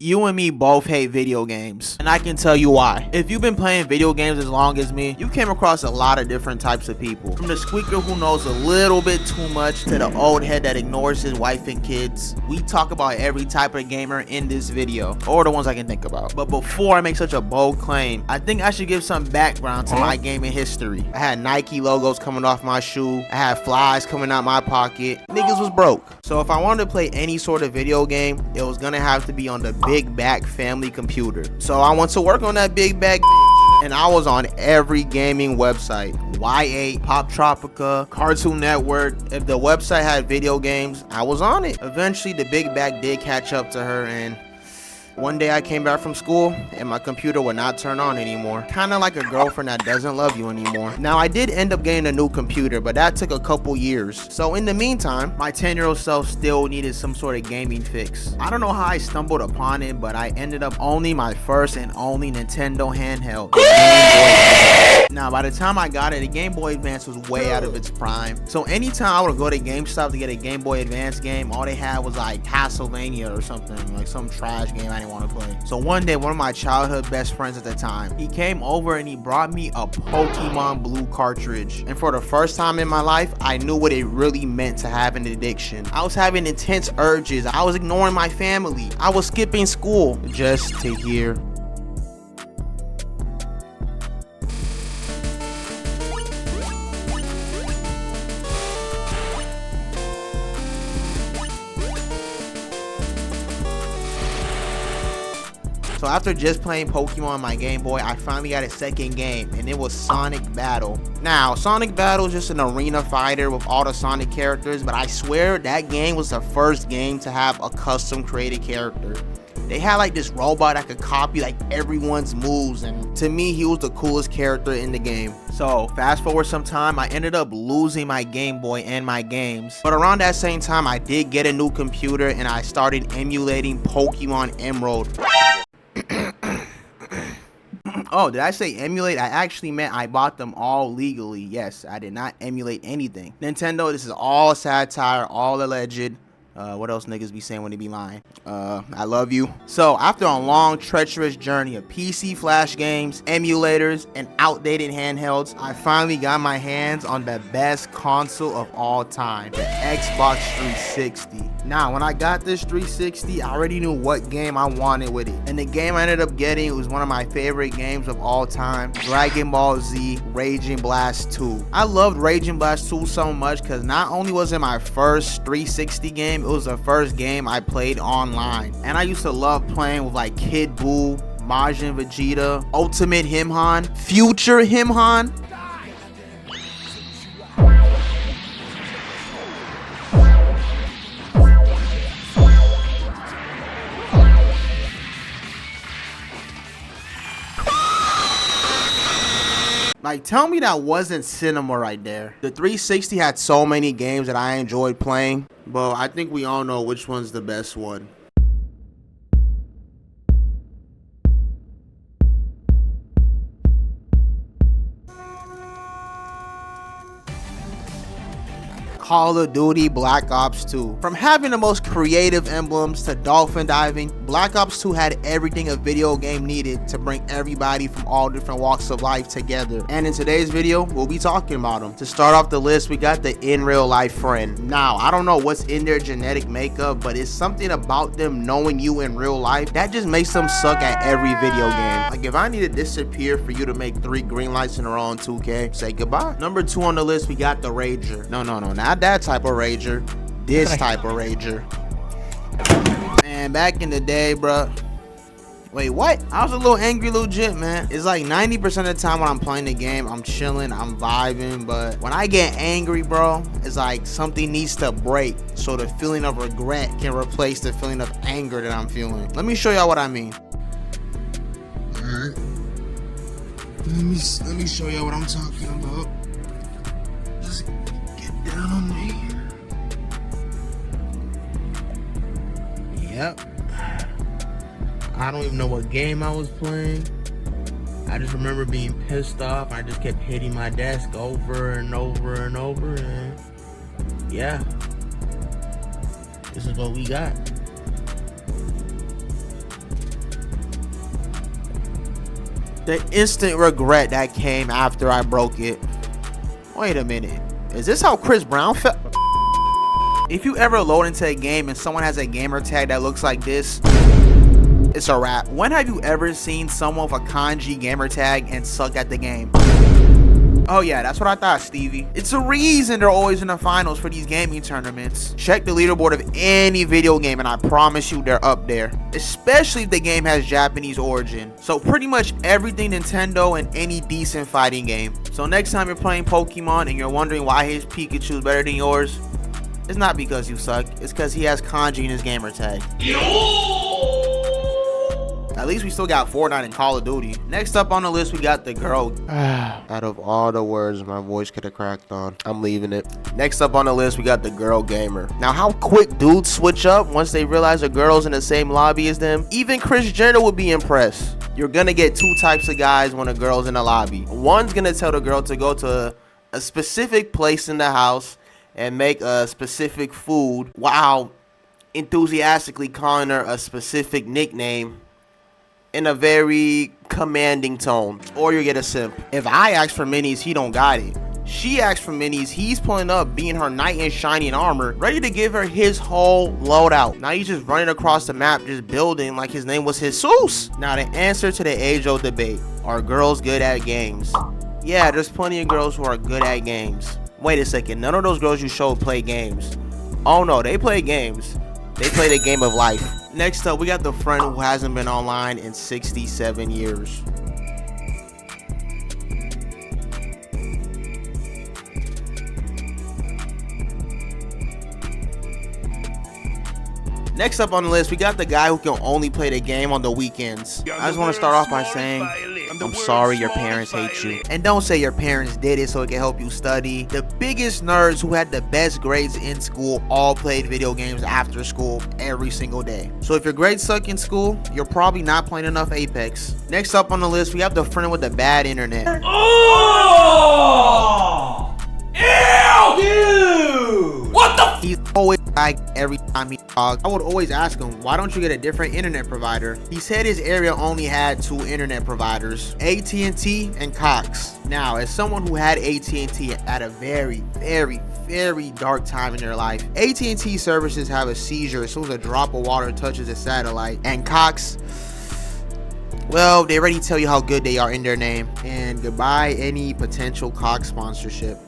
You and me both hate video games, and I can tell you why. If you've been playing video games as long as me, you came across a lot of different types of people. From the squeaker who knows a little bit too much to the old head that ignores his wife and kids. We talk about every type of gamer in this video, or the ones I can think about. But before I make such a bold claim, I think I should give some background to my gaming history. I had Nike logos coming off my shoe, I had flies coming out my pocket, niggas was broke. So if I wanted to play any sort of video game, it was gonna have to be on the big back family computer. So I went to work on that big back and I was on every gaming website. Y8, Pop Tropica, Cartoon Network. If the website had video games, I was on it. Eventually the big back did catch up to her, and one day I came back from school and my computer would not turn on anymore. Kind of like a girlfriend that doesn't love you anymore. Now I did end up getting a new computer, but that took a couple years. So in the meantime, my 10-year-old self still needed some sort of gaming fix. I don't know how I stumbled upon it, but I ended up owning my first and only Nintendo handheld. Now by the time I got it, the Game Boy Advance was way out of its prime. So anytime I would go to GameStop to get a Game Boy Advance game, all they had was like Castlevania or something, like some trash game I didn't want to play. So one day, one of my childhood best friends at the time, he came over and he brought me a Pokemon Blue cartridge. And for the first time in my life, I knew what it really meant to have an addiction. I was having intense urges. I was ignoring my family. I was skipping school just to hear. So after just playing Pokemon on my Game Boy, I finally got a second game, and it was Sonic Battle. Now, Sonic Battle is just an arena fighter with all the Sonic characters, but I swear that game was the first game to have a custom created character. They had like this robot that could copy like everyone's moves, and to me, he was the coolest character in the game. So fast forward some time, I ended up losing my Game Boy and my games. But around that same time, I did get a new computer and I started emulating Pokemon Emerald. Oh, did I say emulate? I actually meant I bought them all legally. Yes, I did not emulate anything. Nintendo, this is all satire, all alleged. What else niggas be saying when they be lying? I love you. So after a long, treacherous journey of PC flash games, emulators, and outdated handhelds, I finally got my hands on the best console of all time, the Xbox 360. Now, when I got this 360, I already knew what game I wanted with it. And the game I ended up getting was one of my favorite games of all time, Dragon Ball Z Raging Blast 2. I loved Raging Blast 2 so much because not only was it my first 360 game, it was the first game I played online. And I used to love playing with like Kid Buu, Majin Vegeta, Ultimate Himhan, Future Himhan. Like, tell me that wasn't cinema right there. The 360 had so many games that I enjoyed playing, but I think we all know which one's the best one. Call of Duty Black Ops 2. From having the most creative emblems to dolphin diving, Black Ops 2 had everything a video game needed to bring everybody from all different walks of life together. And in today's video, we'll be talking about them. To start off the list, we got the in real life friend. Now, I don't know what's in their genetic makeup, but it's something about them knowing you in real life that just makes them suck at every video game. Like, if I need to disappear for you to make 3 green lights in a row on 2K, say goodbye. Number 2 on the list, we got the Rager. No, not that type of Rager, this type of Rager. Man, back in the day, bruh. Wait, what? I was a little angry legit, man. It's like 90% of the time when I'm playing the game, I'm chilling, I'm vibing, but when I get angry, bro, it's like something needs to break so the feeling of regret can replace the feeling of anger that I'm feeling. Let me show y'all what I mean. Alright. Let me show y'all what I'm talking about. Just get down on me. Yep. I don't even know what game I was playing. I just remember being pissed off. I just kept hitting my desk over and over and over, and yeah, this is what we got. The instant regret that came after I broke it. Wait a minute. Is this how Chris Brown felt? If you ever load into a game and someone has a gamer tag that looks like this, it's a wrap. When have you ever seen someone with a kanji gamer tag and suck at the game? Oh yeah, that's what I thought, Stevie. It's a reason they're always in the finals for these gaming tournaments. Check the leaderboard of any video game and I promise you they're up there. Especially if the game has Japanese origin. So pretty much everything Nintendo and any decent fighting game. So next time you're playing Pokemon and you're wondering why his Pikachu is better than yours, it's not because you suck, it's because he has kanji in his gamer tag. At least we still got Fortnite and Call of Duty. Next up on the list, we got the girl. Out of all the words my voice could have cracked on, I'm leaving it. Next up on the list, we got the girl gamer. Now, how quick dudes switch up once they realize a girl's in the same lobby as them? Even Kris Jenner would be impressed. You're gonna get two types of guys when a girl's in a lobby. One's gonna tell the girl to go to a specific place in the house and make a specific food while enthusiastically calling her a specific nickname in a very commanding tone. Or you get a simp. If I ask for minis, he don't got it. She asks for minis, he's pulling up being her knight in shining armor, ready to give her his whole loadout. Now he's just running across the map, just building like his name was Jesus. Now the answer to the age-old debate, are girls good at games? Yeah, there's plenty of girls who are good at games. Wait a second, none of those girls you showed play games. Oh no, they play games. They play the game of life. Next up, we got the friend who hasn't been online in 67 years. Next up on the list, we got the guy who can only play the game on the weekends. I just want to start off by saying, I'm sorry your parents hate you. And don't say your parents did it so it can help you study. The biggest nerds who had the best grades in school all played video games after school every single day. So if your grades suck in school, you're probably not playing enough Apex. Next up on the list, we have the friend with the bad internet. Oh! Ew! Dude! What the f? He's always like every time he talks. I would always ask him, why don't you get a different internet provider? He said his area only had two internet providers, AT&T and Cox. Now, as someone who had AT&T at a very dark time in their life, AT&T services have a seizure as soon as a drop of water touches a satellite. And Cox, well, they already tell you how good they are in their name. And goodbye any potential Cox sponsorship.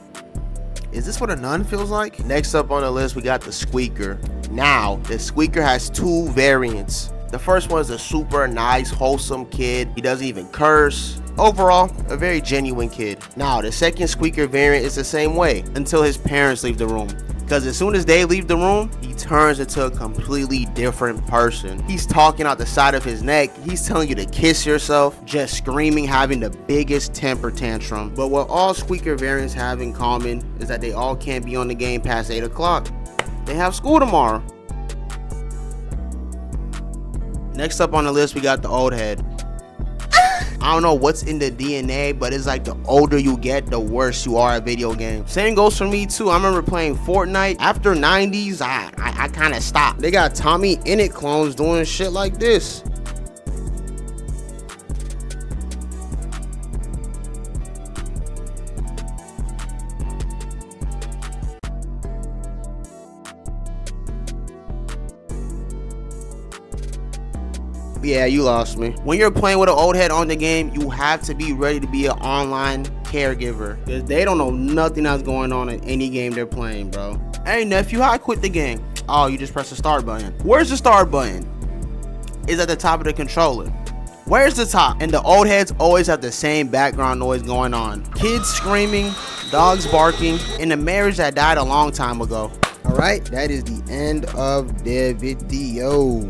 Is this what a nun feels like? Next up on the list, we got the squeaker. Now, the squeaker has two variants. The first one is a super nice, wholesome kid. He doesn't even curse. Overall, a very genuine kid. Now, the second squeaker variant is the same way until his parents leave the room. Because as soon as they leave the room, he turns into a completely different person. He's talking out the side of his neck. He's telling you to kiss yourself, just screaming, having the biggest temper tantrum. But what all squeaker variants have in common is that they all can't be on the game past 8 o'clock. They have school tomorrow. Next up on the list, we got the old head. I don't know what's in the DNA, but it's like the older you get, the worse you are at video games. Same goes for me too. I remember playing Fortnite. After 90s, I kind of stopped. They got Tommy Innit clones doing shit like this. Yeah, you lost me. When you're playing with an old head on the game, you have to be ready to be an online caregiver, because they don't know nothing that's going on in any game they're playing, bro. Hey nephew, how I quit the game? Oh, you just press the start button. Where's the start button? It's at the top of the controller. Where's the top? And the old heads always have the same background noise going on. Kids screaming, dogs barking, and a marriage that died a long time ago. All right, that is the end of the video.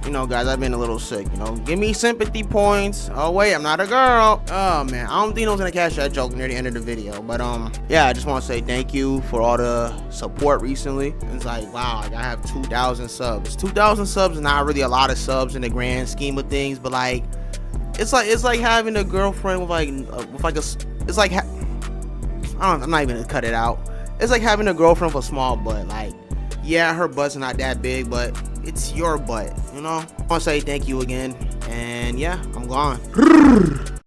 You know, guys, I've been a little sick, you know. Give me sympathy points. Oh wait, I'm not a girl. Oh man, I don't think I was gonna catch that joke near the end of the video, but yeah, I just want to say thank you for all the support recently. It's like, wow, like I have 2,000 subs. 2,000 subs is not really a lot of subs in the grand scheme of things, but like it's like having a girlfriend with I'm not even gonna cut it out. It's like having a girlfriend with a small butt. Like, yeah, her butt's not that big, but it's your butt, you know. I want to say thank you again, and And yeah, I'm gone.